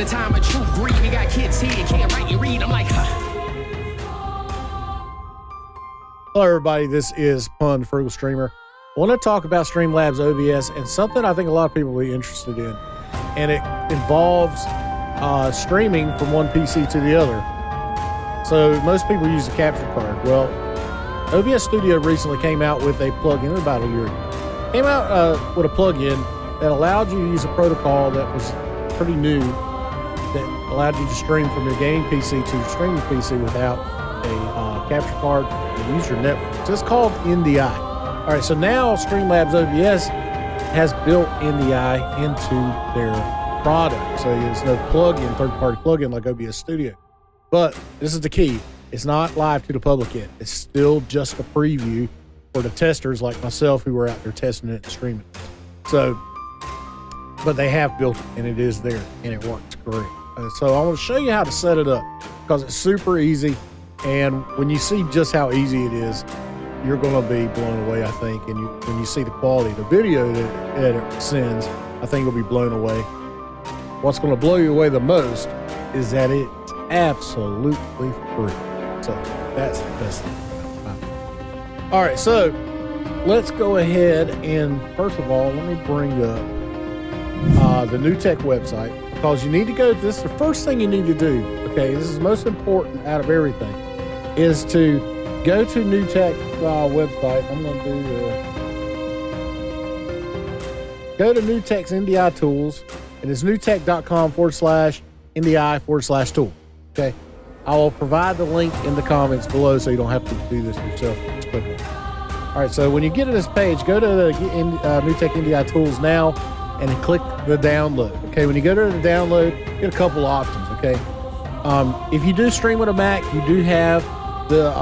the time of true greed. We got kids here, can't write and read. I'm like, Hello, everybody. This is Pun, the Frugal Streamer. I want to talk about Streamlabs OBS and something I think a lot of people will be interested in. And it involves streaming from one PC to the other. So most people use a capture card. Well, OBS Studio recently came out with a plugin about a year ago. Came out with a plugin that allowed you to use a protocol that was pretty new, that allowed you to stream from your gaming PC to your streaming PC without a capture card and use your network. So it's called NDI. All right, so now Streamlabs OBS has built NDI into their product. So there's no plugin, third-party plugin like OBS Studio. But this is the key. It's not live to the public yet. It's still just a preview for the testers like myself who are out there testing it and streaming. So, but they have built it and it is there and it works great. So I want to show you how to set it up because it's super easy. And when you see just how easy it is, you're going to be blown away, I think. And when you see the quality of the video that it sends, I think you'll be blown away. What's going to blow you away the most is that it's absolutely free. So that's the best thing. All right, so let's go ahead and first of all, let me bring up the New Tech website because you need to go. This is the first thing you need to do. Okay, this is most important out of everything, is to go to New Tech website. I'm going to do go to New Tech's NDI tools, and it's newtech.com/NDI/tool. Okay. I will provide the link in the comments below so you don't have to do this yourself. It's quickly. All right, so when you get to this page, go to the New Tech NDI Tools now and click the download. Okay, when you go to the download, you get a couple options. Okay, if you do stream with a Mac, you do have the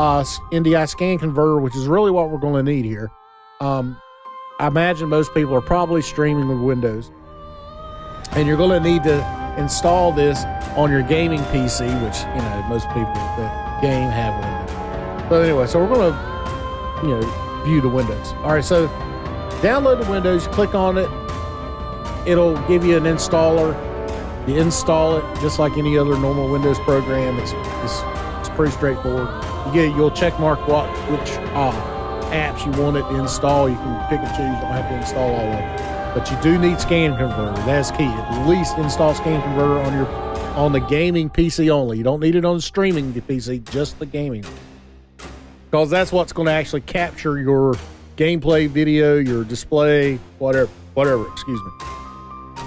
NDI scan converter, which is really what we're going to need here. I imagine most people are probably streaming with Windows, and you're going to need to install this on your gaming PC, which, you know, most people that game have Windows. But anyway, so we're going to, you know, view the Windows. All right, so download the Windows, click on it. It'll give you an installer. You install it just like any other normal Windows program. It's pretty straightforward. You'll check mark which apps you want it to install. You can pick and choose. You don't have to install all of them. But you do need scan converter. That's key. At least install scan converter on the gaming PC only. You don't need it on the streaming PC, just the gaming. Because that's what's going to actually capture your gameplay video, your display, whatever, excuse me.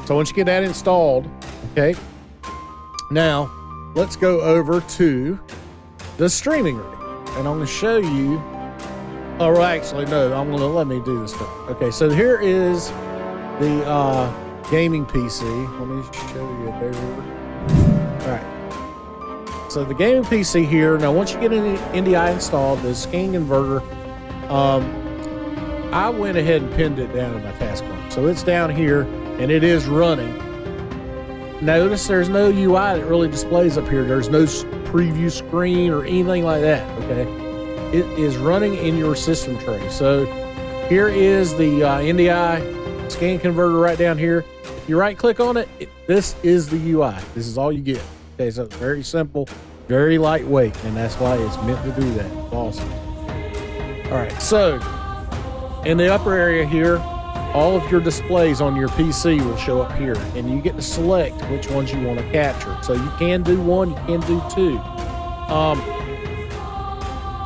So once you get that installed, okay, now let's go over to the streaming rig. And I'm going to show you, or actually, no, let me do this first. Okay, so here is the gaming PC. Let me show you there. All right. So the gaming PC here. Now, once you get an NDI installed, the scan converter, I went ahead and pinned it down in my taskbar. So it's down here, and it is running. Notice there's no UI that really displays up here. There's no preview screen or anything like that, okay? It is running in your system tray. So here is the NDI scan converter right down here. If you right click on it, this is the UI. This is all you get. Okay, so it's very simple, very lightweight, and that's why it's meant to do that. It's awesome. All right, so in the upper area here, all of your displays on your PC will show up here, and you get to select which ones you want to capture. So you can do one, you can do two.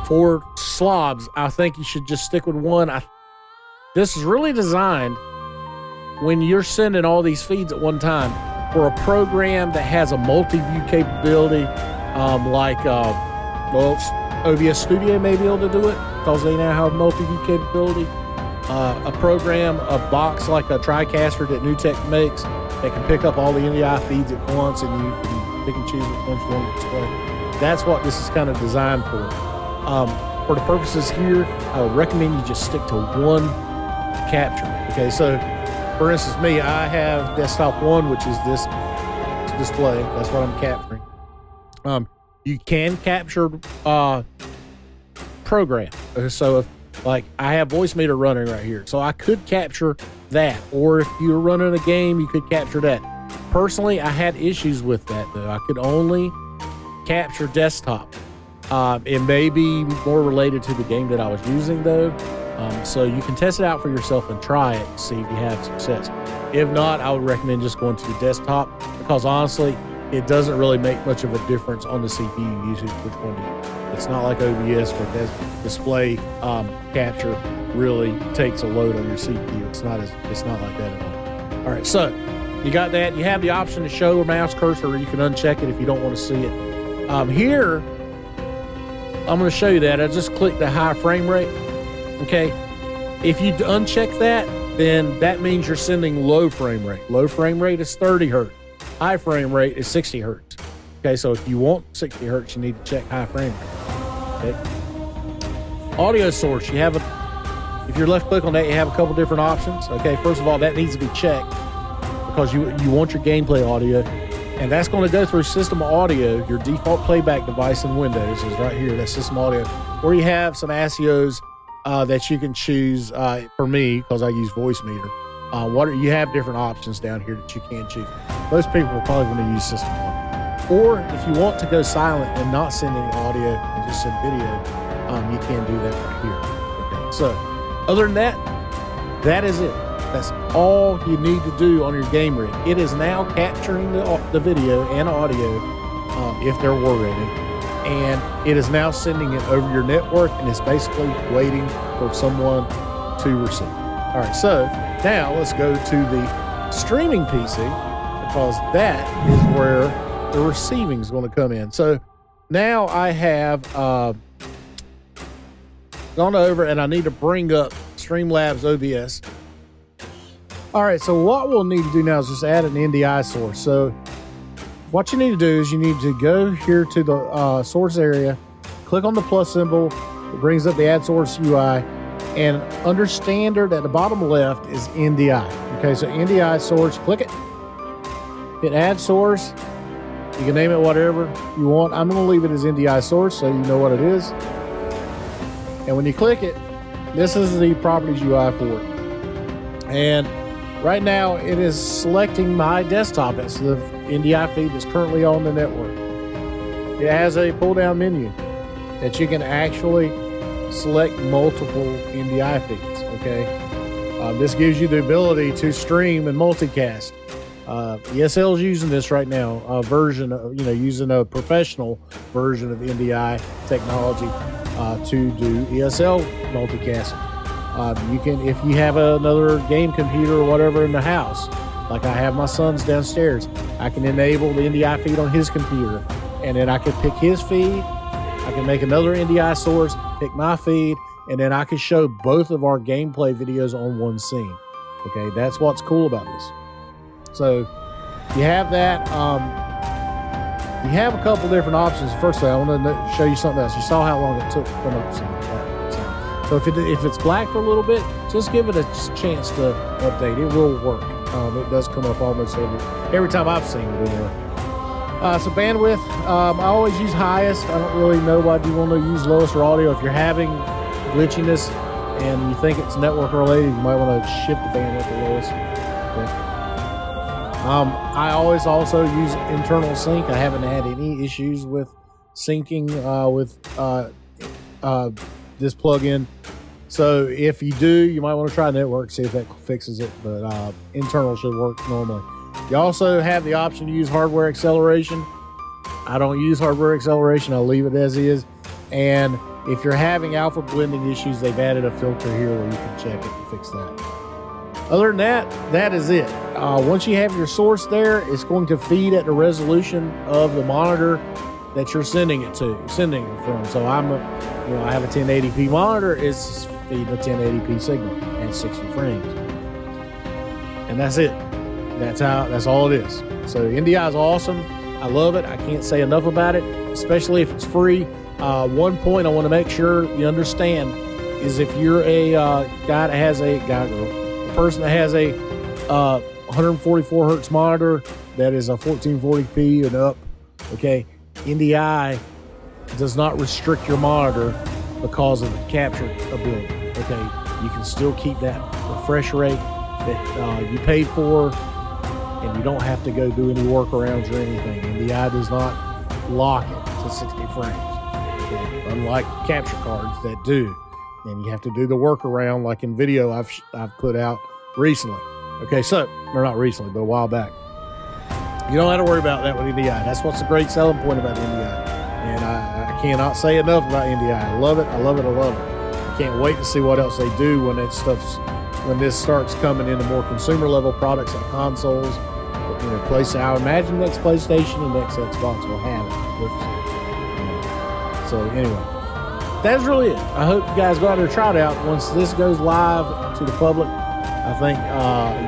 For slobs, I think you should just stick with one. This is really designed when you're sending all these feeds at one time for a program that has a multi-view capability, well, OBS Studio may be able to do it because they now have multi-view capability. A program, a box like a TriCaster that New Tech makes that can pick up all the NDI feeds at once, and you can pick and choose which ones you want to display. That's what this is kind of designed for. For the purposes here, I would recommend you just stick to one capture. Okay, so for instance, me, I have desktop 1, which is this display. That's what I'm capturing. You can capture program. So if, like, I have voice meter running right here, so I could capture that. Or if you're running a game, you could capture that. Personally, I had issues with that though. I could only capture desktop. It may be more related to the game that I was using though. So you can test it out for yourself and try it and see if you have success. If not, I would recommend just going to the desktop, because honestly, it doesn't really make much of a difference on the CPU usage which one you use. It's not like OBS where the display capture really takes a load on your CPU. It's not like that at all. All right, so you got that. You have the option to show a mouse cursor, or you can uncheck it if you don't want to see it. Here, I'm going to show you that. I just clicked the high frame rate. Okay, if you uncheck that, then that means you're sending low frame rate. Low frame rate is 30 hertz. High frame rate is 60 hertz. Okay, so if you want 60 hertz, you need to check high frame rate. Okay. Audio source, you have if you're left click on that, you have a couple different options. Okay, first of all, that needs to be checked because you want your gameplay audio, and that's going to go through system audio. Your default playback device in Windows is right here. That's system audio, or you have some ASIOs that you can choose. For me, because I use voice meter, you have different options down here that you can choose. Most people are probably going to use system audio. Or if you want to go silent and not send any audio and just send video, you can do that right here. Okay. So other than that, that is it. That's all you need to do on your game rig. It is now capturing the video and audio if there were any, and it is now sending it over your network, and it's basically waiting for someone to receive. All right, so now let's go to the streaming PC, because that is where the receiving is going to come in. So now I have gone over, and I need to bring up Streamlabs OBS. All right, so what we'll need to do now is just add an NDI source. So what you need to do is you need to go here to the source area, click on the plus symbol. It brings up the add source UI, and under standard at the bottom left is NDI. Okay, so NDI source, click it, hit add source. You can name it whatever you want. I'm going to leave it as NDI source so you know what it is. And when you click it, this is the properties UI for it. And right now it is selecting my desktop. That's the NDI feed that's currently on the network. It has a pull down menu that you can actually select multiple NDI feeds. Okay. This gives you the ability to stream and multicast. ESL is using this right now, a version of, using a professional version of NDI technology to do ESL multicasting. You can, if you have another game computer or whatever in the house, like I have my son's downstairs, I can enable the NDI feed on his computer, and then I can pick his feed. I can make another NDI source, pick my feed, and then I can show both of our gameplay videos on one scene. Okay, that's what's cool about this. So you have that. You have a couple different options. First thing, I want to show you something else. You saw how long it took to come up. So if it's black for a little bit, just give it a chance to update. It will work. It does come up almost every time I've seen it anyway. So bandwidth, I always use highest. I don't really know why you want to use lowest or audio. If you're having glitchiness and you think it's network related, you might want to shift the bandwidth to lowest. Okay. I always also use internal sync. I haven't had any issues with syncing with this plugin. So if you do, you might want to try network, see if that fixes it, but internal should work normally. You also have the option to use hardware acceleration. I don't use hardware acceleration. I'll leave it as is. And if you're having alpha blending issues, they've added a filter here where you can check it to fix that. Other than that, that is it. Once you have your source there, it's going to feed at the resolution of the monitor that you're sending it from. So I have a 1080p monitor. It's feeding a 1080p signal and 60 frames, and that's it. That's all it is. So NDI is awesome. I love it. I can't say enough about it, especially if it's free. One point I want to make sure you understand is if you're a person that has a 144 hertz monitor that is a 1440p and up, okay, NDI does not restrict your monitor because of the capture ability. Okay, you can still keep that refresh rate that you paid for. and you don't have to go do any workarounds or anything. NDI does not lock it to 60 frames, okay? Unlike capture cards that do. And you have to do the workaround like in video I've put out recently. Okay, so, or not recently, but a while back. You don't have to worry about that with NDI. That's what's the great selling point about NDI. And I cannot say enough about NDI. I love it, I love it, I love it. I can't wait to see what else they do when when this starts coming into more consumer level products like consoles. You know, I imagine next PlayStation and next Xbox will have it. So anyway, that's really it. I hope you guys go out there and try it out. Once this goes live to the public, I think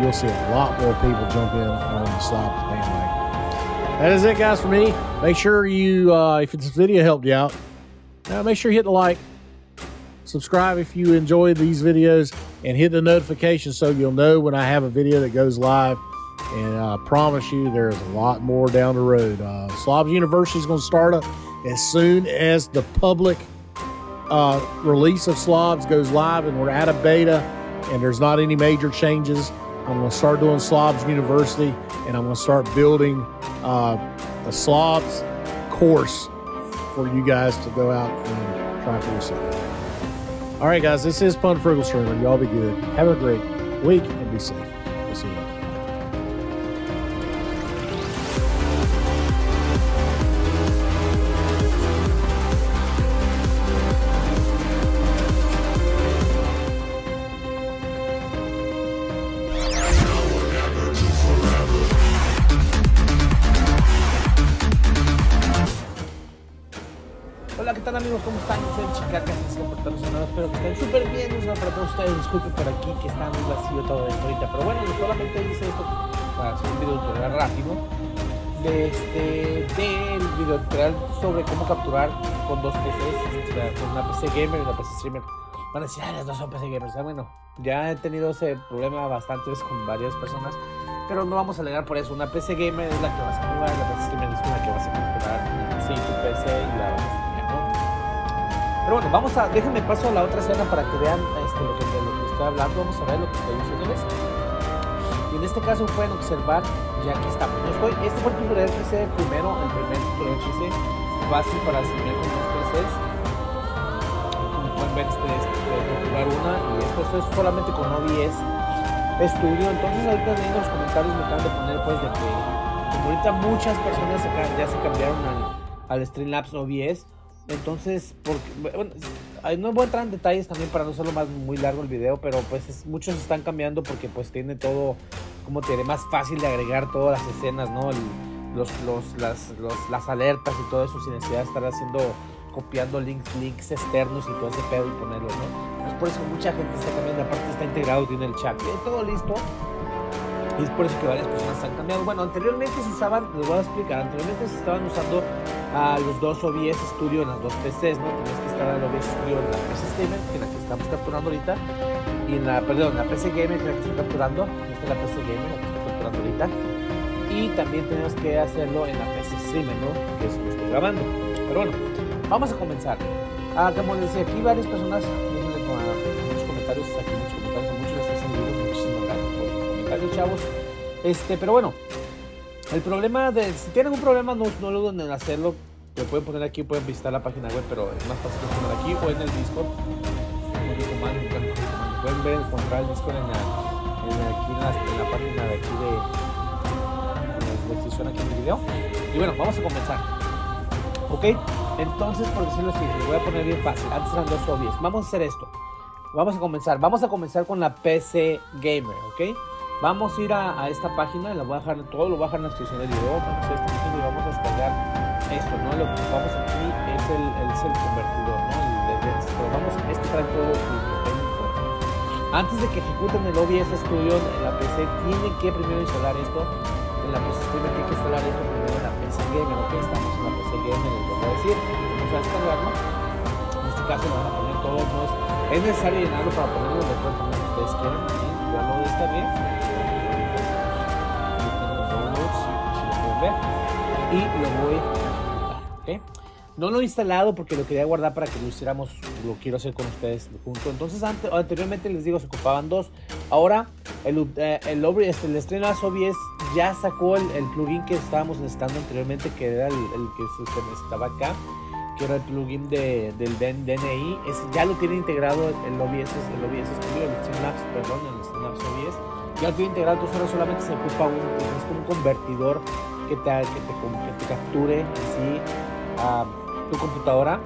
you'll see a lot more people jump in on the slobs bandwagon. That is it, guys, for me. Make sure you, if this video helped you out, make sure you hit the like, subscribe if you enjoy these videos, and hit the notification so you'll know when I have a video that goes live. And I promise you, there's a lot more down the road. Slobs University is going to start up as soon as the public release of Slobs goes live and we're out of beta and there's not any major changes. I'm going to start doing Slobs University, and I'm going to start building a Slobs course for you guys to go out and try for yourself. All right, guys, this is Pun Frugal Streamer. Y'all be good. Have a great week and be safe. We'll see you later. Hola, ¿qué tal, amigos? ¿Cómo están? Yo soy el Chicaca, espero que estén súper bien. Para todos ustedes, disculpen por aquí que está muy vacío todo esto ahorita, pero bueno, yo solamente hice esto para hacer un video tutorial rápido del video tutorial sobre cómo capturar con dos PCs, o sea, con una PC gamer y una PC streamer. Van a decir, las dos son PC gamers. Bueno, ya he tenido ese problema bastantes veces con varias personas, pero no vamos a alegar por eso. Una PC gamer es la que vas a jugar, la PC streamer es la que vas a capturar. Sí, tu PC y la vas a streamer, ¿no? Pero bueno, déjenme paso a la otra escena para que vean de lo que estoy hablando. Vamos a ver lo que estoy diciéndoles. Y en este caso pueden observar, ya aquí estamos. Este fue el tutorial que hice primero, el primer tutorial que hice, fácil para streamer con dos PCs. Como pueden ver, capturar una, y esto es solamente con OBS Studio. Entonces ahorita leyendo los comentarios me acaban de poner pues de que como ahorita muchas personas ya se cambiaron al Streamlabs OBS. Entonces, bueno, no voy a entrar en detalles también para no hacerlo muy largo el video, pero pues muchos están cambiando porque pues tiene todo, como te diré, más fácil de agregar todas las escenas, ¿no? Las alertas y todo eso sin necesidad de estar copiando links externos y todo ese pedo y ponerlos, ¿no? Es por eso que mucha gente está cambiando. Aparte está integrado, tiene el chat, todo listo. Y es por eso que varias personas están cambiando. Bueno, anteriormente se usaban, les voy a explicar, anteriormente se estaban usando los dos OBS Studio en las dos PCs, ¿no? Tenías que estar el OBS Studio en la PC Streamer, que es la que estamos capturando ahorita, y en la PC Gamer, que es la que estoy capturando. Esta es la PC Gamer, la que estoy capturando ahorita. Y también tenemos que hacerlo en la PC Streamer, ¿no? Que es lo que estoy grabando. Pero bueno, vamos a comenzar. Como les decía, aquí varias personas, déjenme con muchos comentarios, muchos les hacen libros, muchísimas gracias por los comentarios, chavos. Pero bueno, el problema si tienen un problema, no duden en hacerlo. Lo pueden poner aquí, pueden visitar la página web, pero es más fácil poner aquí o en el Discord. Pueden encontrar el Discord en la página de aquí de la descripción aquí en el video. Y bueno, vamos a comenzar. Ok, entonces, por decirlo así, les voy a poner bien fácil. Antes eran dos OBS. Vamos a hacer esto. Vamos a comenzar con la PC Gamer, ok. Vamos a ir a esta página, lo voy a dejar en la descripción del video. Vamos a esta página y vamos a descargar esto, ¿no? Lo que ocupamos aquí es el convertidor, ¿no? Pero vamos, trae todo antes de que ejecuten el OBS Studio en la PC, tienen que primero instalar esto. En la PC Streamer tienen que instalar esto primero en la PC Gamer, ok. Estamos en la PC Gamer, les voy a decir. Vamos a descargarlo. En este caso lo van a poner todo, no es necesario llenarlo para ponerlo, lo pueden poner si ustedes quieren. Ya lo descargué. Y lo voy a guardar, ¿okay? No lo he instalado porque lo quería guardar para que lo quiero hacer con ustedes junto. Entonces anteriormente les digo se ocupaban dos, ahora el Streamlabs OBS ya sacó el plugin que estábamos necesitando anteriormente, que era el que se necesitaba acá, que era el plugin del DNI. Ya lo tiene integrado el OBS Studio, el Streamlabs, perdón, el Streamlabs OBS. Ya lo tiene integrado, entonces ahora solamente se ocupa un convertidor que te capture en sí a tu computadora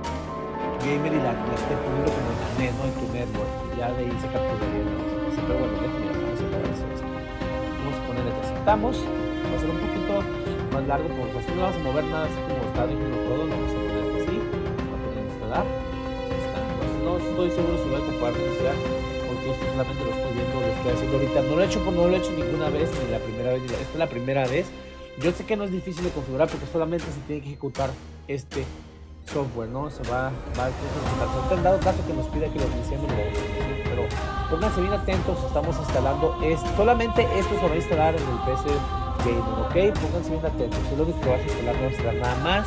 gamer y la esté poniendo como internet, ¿no? En tu network. Ya de ahí se capturaría, ¿no? Pero bueno, déjenme vamos a ponerle que aceptamos. Va a ser un poquito más largo, porque así no vamos a mover nada así como está diciendo todo. Lo vamos a poner así, vamos a poner instalar. Entonces no estoy seguro si voy a ocupar necesidad, porque esto solamente lo estoy viendo, lo estoy haciendo ahorita. No lo he hecho ninguna vez, ni la primera vez, esta es la primera vez. Yo sé que no es difícil de configurar porque solamente se tiene que ejecutar este software, ¿no? Se va a ejecutar. En dado caso que nos pida que lo iniciemos, pero pónganse bien atentos, estamos instalando solamente esto se va a instalar en el PC Gamer, ¿ok? Pónganse bien atentos, es lo único que vas a instalar, no vas a instalar nada más.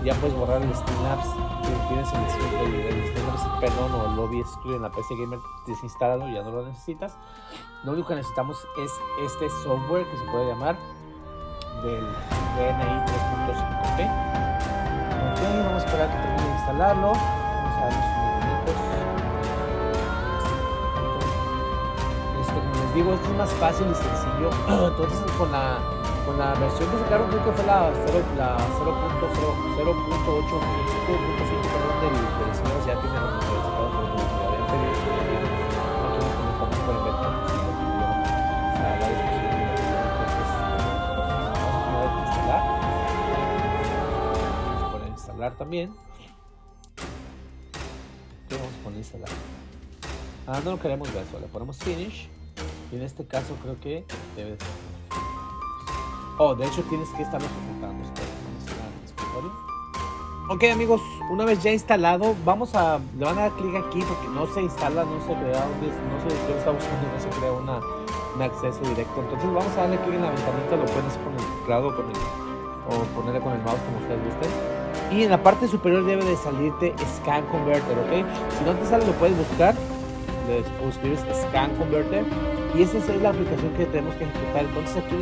Ya puedes borrar el Streamlabs que tienes el Streamlabs, perdón, o el OBS Studio en la PC Gamer desinstalado, ya no lo necesitas. Lo único que necesitamos es este software que se puede llamar del DNI 3.5, ¿ok? Ok, vamos a esperar a que termine de instalarlo. Vamos a darle unos minutos. Como les digo, esto es más fácil y sencillo. Entonces con la versión que sacaron, creo que fue la 0.8.5, perdón, del señor, ya tiene los notificados, pero como me habían pedido, aquí nos conectamos por el beta. También ¿qué vamos a poner instalar? No lo queremos ver, solo le ponemos finish y en este caso creo que debe de hecho tienes que estarlo ejecutando. Ok amigos, una vez ya instalado, le van a dar clic aquí porque no se instala, no se crea no se crea un acceso directo. Entonces vamos a darle clic en la ventanita, lo pueden hacer con el teclado o ponerle con el mouse como ustedes gusten. Y en la parte superior debe de salirte Scan Converter, ¿ok? Si no te sale, lo puedes buscar. Le escribes Scan Converter. Y esa es la aplicación que tenemos que ejecutar. Entonces aquí en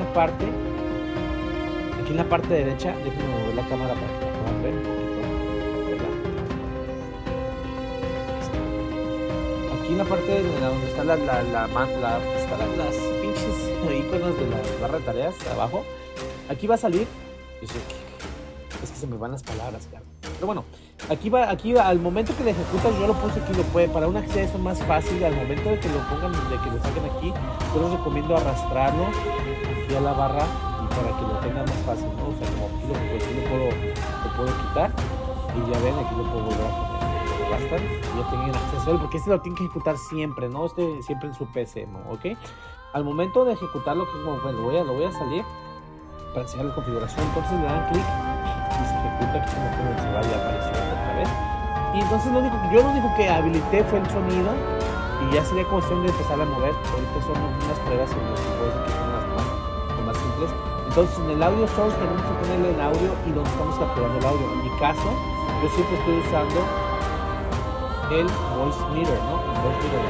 la parte derecha, déjenme mover la cámara para que la puedan ver un poquito. Aquí en la parte donde está están las pinches iconos de la barra de tareas abajo. Aquí va a salir. Es que se me van las palabras, claro. Pero bueno, aquí al momento que lo ejecutas, yo lo puse aquí, para un acceso más fácil, al momento de que lo pongan, de que lo saquen aquí, yo les recomiendo arrastrarlo aquí a la barra y para que lo tengan más fácil, ¿no? O sea, como aquí lo puedo quitar y ya ven, aquí lo puedo volver a poner. Lo arrastran y ya tienen acceso a él, porque lo tienen que ejecutar siempre, ¿no? Siempre en su PC, ¿no? ¿Ok? Al momento de ejecutarlo, que como, bueno, lo voy a salir para enseñar la configuración, entonces le dan clic y se ejecuta, aquí como se vaya apareciendo otra vez. Y entonces lo único que habilité fue el sonido y ya sería cuestión de empezar a mover. Ahorita son unas pruebas en las que son las más simples. Entonces en el audio source tenemos que ponerle el audio y donde estamos capturando el audio. En mi caso, yo siempre estoy usando el voice meter, ¿no? El voice meter.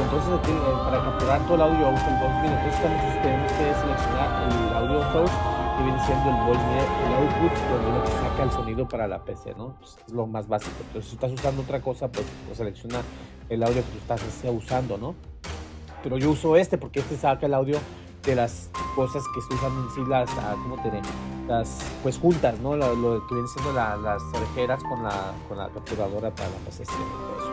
Entonces aquí, para capturar todo el audio uso el voice meter. Entonces tenemos que seleccionar el audio source que viene siendo el voice meter, el output, donde es lo que saca el sonido para la PC, ¿no? Pues es lo más básico. Entonces si estás usando otra cosa, pues selecciona el audio que tú estás usando, ¿no? Pero yo uso porque saca el audio de las cosas que estoy usando en sí, pues juntas, ¿no? Lo que viene siendo las orejeras con la capturadora para la PC y todo eso.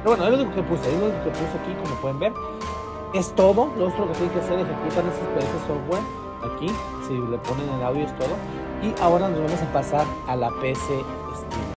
Pero bueno, es lo único que puse, aquí, como pueden ver. Es todo, lo otro que tienen que hacer, ejecutan ese software aquí, si le ponen el audio es todo. Y ahora nos vamos a pasar a la PC Steam.